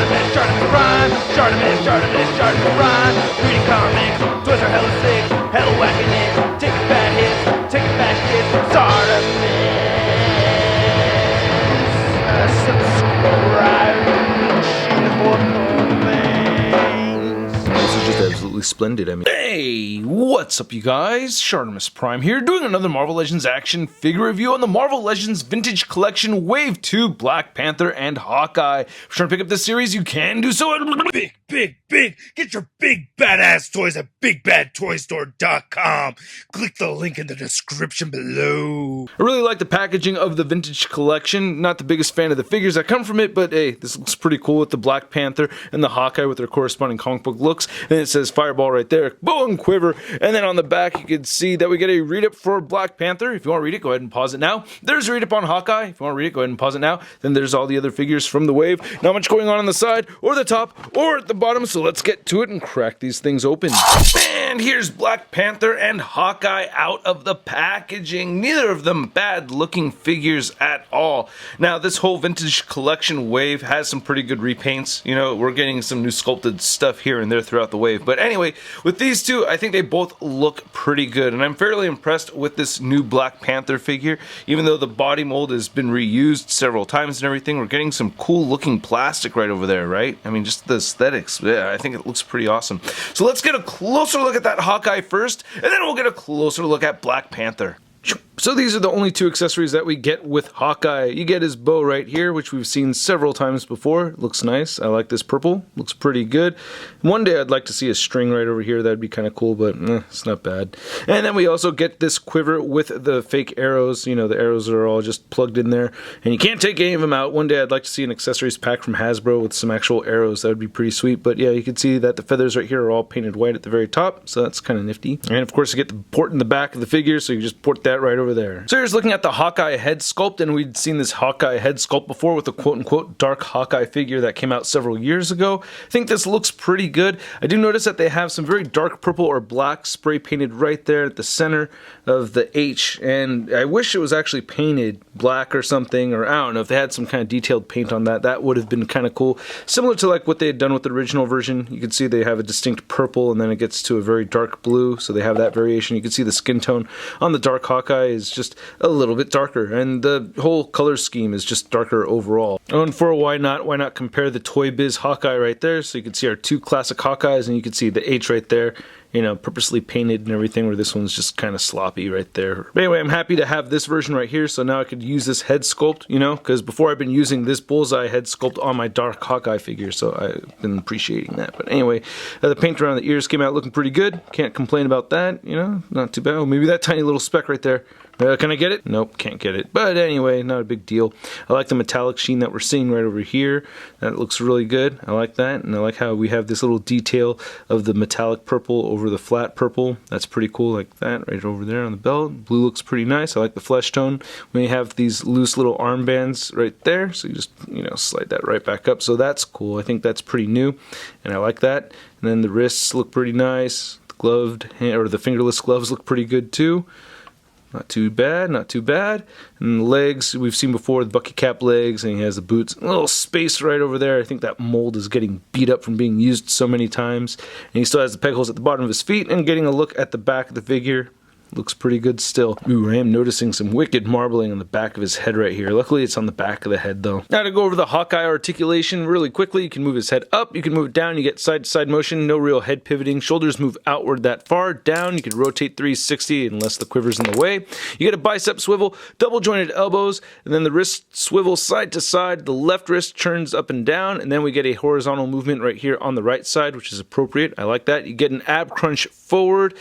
ShartimusPrime. Reading comics, toys are hella sick, hella whacking it. Taking bad hits, taking back hits. Subscribe. This is just absolutely splendid. I mean, Hey, what's up you guys? ShartimusPrime here, doing another Marvel Legends action figure review on the Marvel Legends Vintage Collection Wave 2 Black Panther and Hawkeye. If you're trying to pick up this series, you can do so at Big. Get your big badass toys at BigBadToyStore.com. Click the link in the description below. I really like the packaging of the Vintage Collection. Not the biggest fan of the figures that come from it, but hey, this looks pretty cool with the Black Panther and the Hawkeye with their corresponding comic book looks. And it says Fireball right there, bow and quiver. And then on the back, you can see that we get a read-up for Black Panther. If you want to read it, go ahead and pause it now. There's a read-up on Hawkeye. If you want to read it, go ahead and pause it now. Then there's all the other figures from the wave. Not much going on the side, or the top, or at the bottom, so let's get to it and crack these things open. And here's Black Panther and Hawkeye out of the packaging. Neither of them bad looking figures at all. Now, this whole Vintage Collection wave has some pretty good repaints. You know, we're getting some new sculpted stuff here and there throughout the wave. But anyway, with these two, I think they both look pretty good. And I'm fairly impressed with this new Black Panther figure. Even though the body mold has been reused several times and everything, we're getting some cool looking plastic right over there, right? I mean, just the aesthetics. Yeah, I think it looks pretty awesome. So let's get a closer look at that Hawkeye first, and then we'll get a closer look at Black Panther. So these are the only two accessories that we get with Hawkeye. You get his bow right here, which we've seen several times before. Looks nice. I like this purple. Looks pretty good. One day I'd like to see a string right over here. That'd be kind of cool, but it's not bad. And then we also get this quiver with the fake arrows. You know, the arrows are all just plugged in there, and you can't take any of them out. One day I'd like to see an accessories pack from Hasbro with some actual arrows. That would be pretty sweet. But yeah, you can see that the feathers right here are all painted white at the very top, so that's kind of nifty. And of course you get the port in the back of the figure, so you just port that right over there. So here's looking at the Hawkeye head sculpt, and we'd seen this Hawkeye head sculpt before with the quote-unquote dark Hawkeye figure that came out several years ago. I think this looks pretty good. I do notice that they have some very dark purple or black spray painted right there at the center of the H, and I wish it was actually painted black or something, or I don't know, if they had some kind of detailed paint on that, that would have been kind of cool. Similar to like what they had done with the original version. You can see they have a distinct purple, and then it gets to a very dark blue, so they have that variation. You can see the skin tone on the dark Hawkeye is just a little bit darker, and the whole color scheme is just darker overall. And for why not compare the Toy Biz Hawkeye right there, so you can see our two classic Hawkeyes, and you can see the H right there, you know, purposely painted and everything, where this one's just kind of sloppy right there. But anyway, I'm happy to have this version right here, so now I could use this head sculpt, you know, because before I've been using this bullseye head sculpt on my dark Hawkeye figure, so I've been appreciating that. But anyway, the paint around the ears came out looking pretty good. Can't complain about that, you know, not too bad. Oh, maybe that tiny little speck right there. Can I get it? Nope, can't get it. But anyway, not a big deal. I like the metallic sheen that we're seeing right over here. That looks really good. I like that. And I like how we have this little detail of the metallic purple over the flat purple. That's pretty cool, like that, right over there on the belt. Blue looks pretty nice. I like the flesh tone. We have these loose little armbands right there. So you just, you know, slide that right back up. So that's cool. I think that's pretty new. And I like that. And then the wrists look pretty nice. The gloved, or the fingerless gloves look pretty good too. Not too bad, not too bad. And the legs, we've seen before, the bucket cap legs, and he has the boots. A little space right over there. I think that mold is getting beat up from being used so many times. And he still has the peg holes at the bottom of his feet, and getting a look at the back of the figure. Looks pretty good still. Ooh, I am noticing some wicked marbling on the back of his head right here. Luckily, it's on the back of the head, though. Now to go over the Hawkeye articulation really quickly. You can move his head up, you can move it down, you get side-to-side motion, no real head pivoting. Shoulders move outward that far. Down, you can rotate 360 unless the quiver's in the way. You get a bicep swivel, double-jointed elbows, and then the wrist swivels side to side. The left wrist turns up and down, and then we get a horizontal movement right here on the right side, which is appropriate. I like that. You get an ab crunch forward.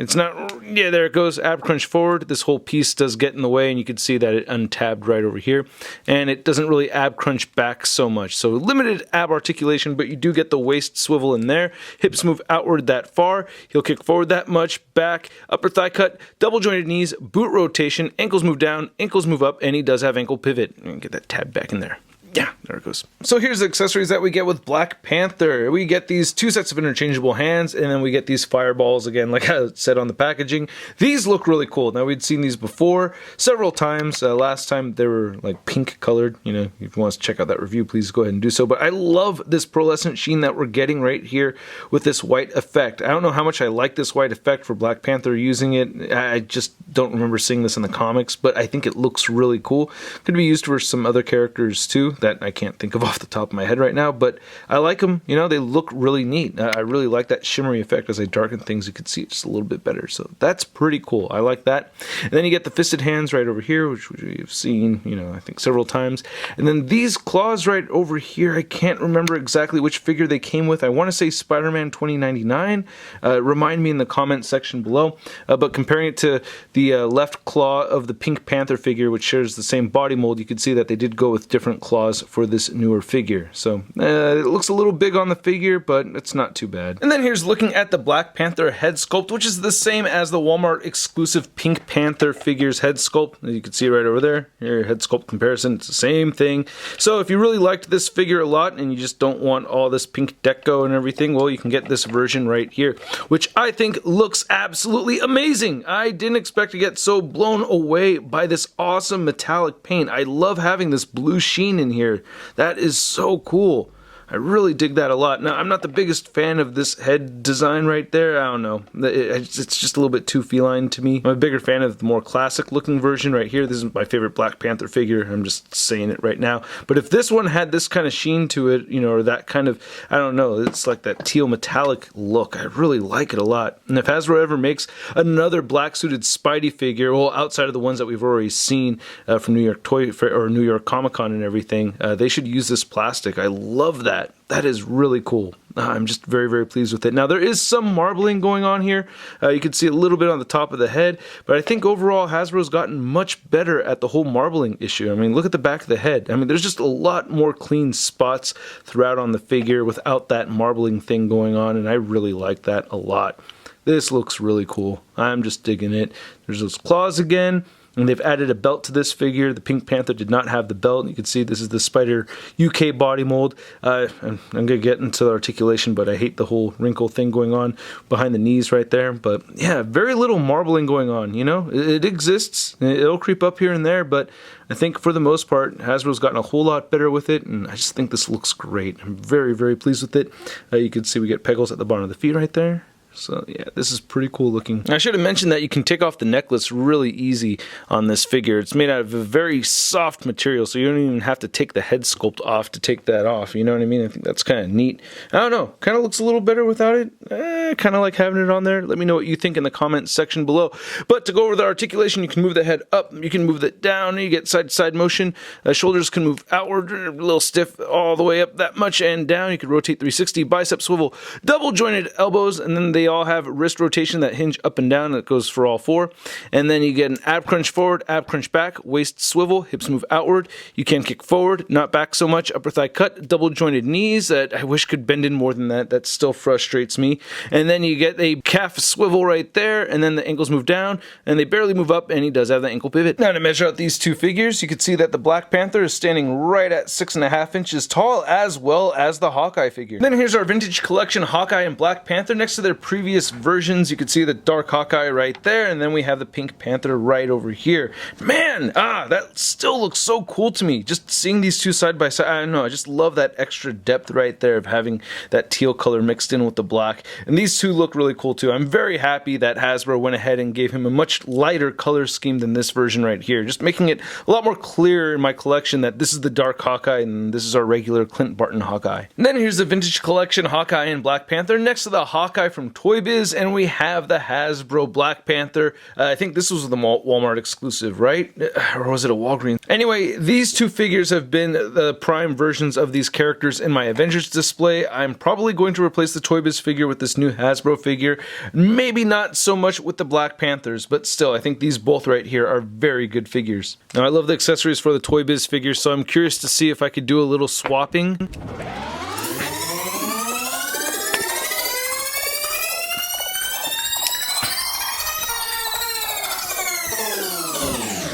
It's not, there it goes, ab crunch forward. This whole piece does get in the way, and you can see that it untabbed right over here, and it doesn't really ab crunch back so much. So limited ab articulation, but you do get the waist swivel in there. Hips move outward that far. He'll kick forward that much, back, upper thigh cut, double jointed knees, boot rotation, ankles move down, ankles move up, and he does have ankle pivot. Get that tab back in there. Yeah, there it goes. So here's the accessories that we get with Black Panther. We get these 2 sets of interchangeable hands, and then we get these fireballs again, like I said on the packaging. These look really cool. Now, we'd seen these before several times. Last time they were like pink colored. You know, if you want to check out that review, please go ahead and do so. But I love this pearlescent sheen that we're getting right here with this white effect. I don't know how much I like this white effect for Black Panther using it. I just don't remember seeing this in the comics, but I think it looks really cool. Could be used for some other characters too that I can't think of off the top of my head right now, but I like them. You know, they look really neat. I really like that shimmery effect. As I darken things, you can see it just a little bit better. So that's pretty cool. I like that. And then you get the fisted hands right over here, which we've seen, you know, I think several times. And then these claws right over here, I can't remember exactly which figure they came with. I want to say Spider-Man 2099. Remind me in the comment section below. But comparing it to the left claw of the Pink Panther figure, which shares the same body mold, you can see that they did go with different claws for this newer figure. So it looks a little big on the figure, but it's not too bad. And then here's looking at the Black Panther head sculpt, which is the same as the Walmart exclusive Pink Panther figures head sculpt. As you can see right over there, your head sculpt comparison, it's the same thing. So if you really liked this figure a lot and you just don't want all this pink deco and everything, well, you can get this version right here, which I think looks absolutely amazing. I didn't expect to get so blown away by this awesome metallic paint. I love having this blue sheen in here. That is so cool. I really dig that a lot. Now, I'm not the biggest fan of this head design right there. I don't know. It's just a little bit too feline to me. I'm a bigger fan of the more classic looking version right here. This is my favorite Black Panther figure. I'm just saying it right now. But if this one had this kind of sheen to it, you know, or that kind of, I don't know, it's like that teal metallic look. I really like it a lot. And if Hasbro ever makes another black suited Spidey figure, well, outside of the ones that we've already seen from New York Toy Fair or New York Comic Con and everything, they should use this plastic. I love that. That is really cool. I'm just very, very pleased with it. Now, there is some marbling going on here. You can see a little bit on the top of the head, but I think overall Hasbro's gotten much better at the whole marbling issue. I mean, look at the back of the head. I mean, there's just a lot more clean spots throughout on the figure without that marbling thing going on, and I really like that a lot. This looks really cool. I'm just digging it. There's those claws again. And they've added a belt to this figure. The Pink Panther did not have the belt. You can see this is the Spider UK body mold. I'm going to get into the articulation, but I hate the whole wrinkle thing going on behind the knees right there. But yeah, very little marbling going on, you know. It exists. It'll creep up here and there, but I think for the most part, Hasbro's gotten a whole lot better with it, and I just think this looks great. I'm very, very pleased with it. You can see we get pegals at the bottom of the feet right there. So yeah, this is pretty cool looking. I should have mentioned that you can take off the necklace really easy on this figure. It's made out of a very soft material, so you don't even have to take the head sculpt off to take that off. You know what I mean? I think that's kind of neat. I don't know. Kind of looks a little better without it. Kind of like having it on there. Let me know what you think in the comment section below. But to go over the articulation, you can move the head up. You can move it down. You get side-to-side motion. Shoulders can move outward, a little stiff all the way up that much and down. You can rotate 360, bicep swivel, double jointed elbows, and then they all have wrist rotation that hinge up and down. That goes for all four. And then you get an ab crunch forward, ab crunch back, waist swivel, hips move outward. You can kick forward, not back so much, upper thigh cut, double jointed knees that I wish could bend in more than that. That still frustrates me. And then you get a calf swivel right there, and then the ankles move down, and they barely move up, and he does have the ankle pivot. Now to measure out these two figures, you can see that the Black Panther is standing right at 6.5 inches tall, as well as the Hawkeye figure. Then here's our vintage collection Hawkeye and Black Panther next to their previous versions. You can see the dark Hawkeye right there, and then we have the Pink Panther right over here. Man, that still looks so cool to me. Just seeing these two side by side, I don't know, I just love that extra depth right there of having that teal color mixed in with the black. And these two look really cool too. I'm very happy that Hasbro went ahead and gave him a much lighter color scheme than this version right here, just making it a lot more clear in my collection that this is the dark Hawkeye and this is our regular Clint Barton Hawkeye. And then here's the vintage collection Hawkeye and Black Panther next to the Hawkeye from Toy Biz, and we have the Hasbro Black Panther. I think this was the Walmart exclusive, right? Or was it a Walgreens? Anyway, these two figures have been the prime versions of these characters in my Avengers display. I'm probably going to replace the Toy Biz figure with this new Hasbro figure. Maybe not so much with the Black Panthers, but still, I think these both right here are very good figures. Now, I love the accessories for the Toy Biz figure, so I'm curious to see if I could do a little swapping.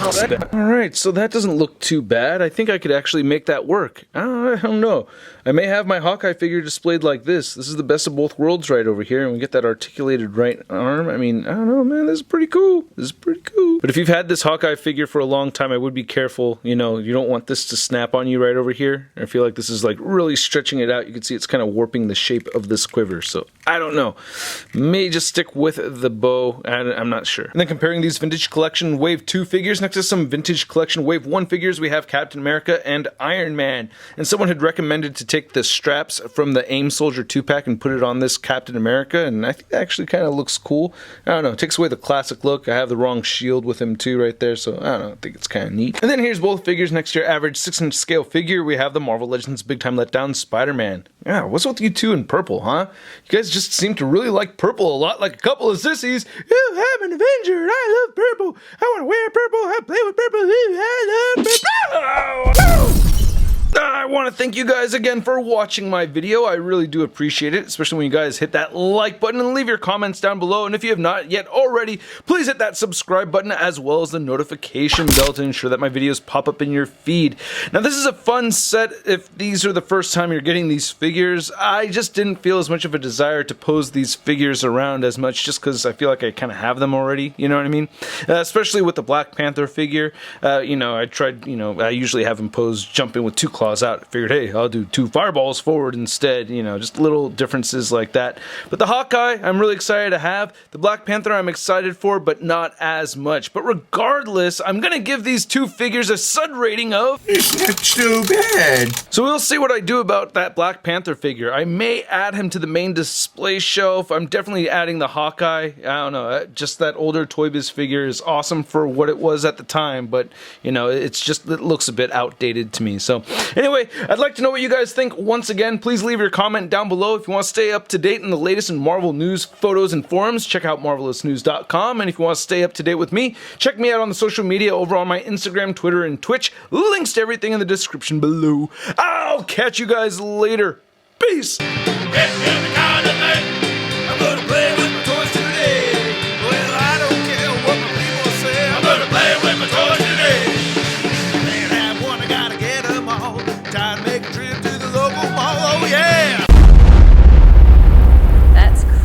Alright, so that doesn't look too bad. I think I could actually make that work. I don't know. I may have my Hawkeye figure displayed like this. This is the best of both worlds right over here, and we get that articulated right arm. I mean, I don't know, man, this is pretty cool. This is pretty cool. But if you've had this Hawkeye figure for a long time, I would be careful. You know, you don't want this to snap on you right over here. I feel like this is like really stretching it out. You can see it's kind of warping the shape of this quiver, so I don't know. May just stick with the bow, I'm not sure. And then comparing these Vintage Collection Wave 2 figures next to some Vintage Collection Wave 1 figures, we have Captain America and Iron Man. And someone had recommended to take the straps from the AIM Soldier 2-pack and put it on this Captain America, and I think that actually kind of looks cool. I don't know, it takes away the classic look. I have the wrong shield with him too right there, so I don't know, I think it's kind of neat. And then here's both figures next to your average 6-inch scale figure. We have the Marvel Legends Big Time Letdown Spider-Man. Yeah, what's with you two in purple, huh? You guys just seem to really like purple a lot, like a couple of sissies. You have an Avenger, and I love purple. I want to wear purple, I play with purple, I love purple. I want to thank you guys again for watching my video. I really do appreciate it, especially when you guys hit that like button and leave your comments down below. And if you have not yet already, please hit that subscribe button as well as the notification bell to ensure that my videos pop up in your feed. Now, this is a fun set if these are the first time you're getting these figures. I just didn't feel as much of a desire to pose these figures around as much just because I feel like I kind of have them already, you know what I mean? Especially with the Black Panther figure. You know, I tried, you know, I usually have him pose jumping with two claws out. I figured, hey, I'll do two fireballs forward instead, you know, just little differences like that. But the Hawkeye, I'm really excited to have. The Black Panther, I'm excited for, but not as much. But regardless, I'm going to give these two figures a SUD rating of... It's not too bad. So we'll see what I do about that Black Panther figure. I may add him to the main display shelf. I'm definitely adding the Hawkeye. I don't know, just that older Toy Biz figure is awesome for what it was at the time, but, you know, it's just, it looks a bit outdated to me. So, anyway, I'd like to know what you guys think. Once again, please leave your comment down below. If you want to stay up to date in the latest in Marvel news, photos, and forums, check out marvelousnews.com. And if you want to stay up to date with me, check me out on the social media over on my Instagram, Twitter, and Twitch. Links to everything in the description below. I'll catch you guys later. Peace!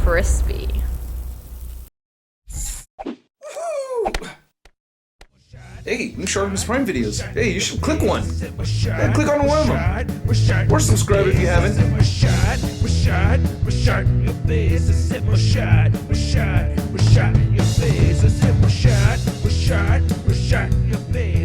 Crispy. Hey, new ShartimusPrime videos. Hey, you should click one. Yeah, click on one of them. Or subscribe if you haven't. Your face.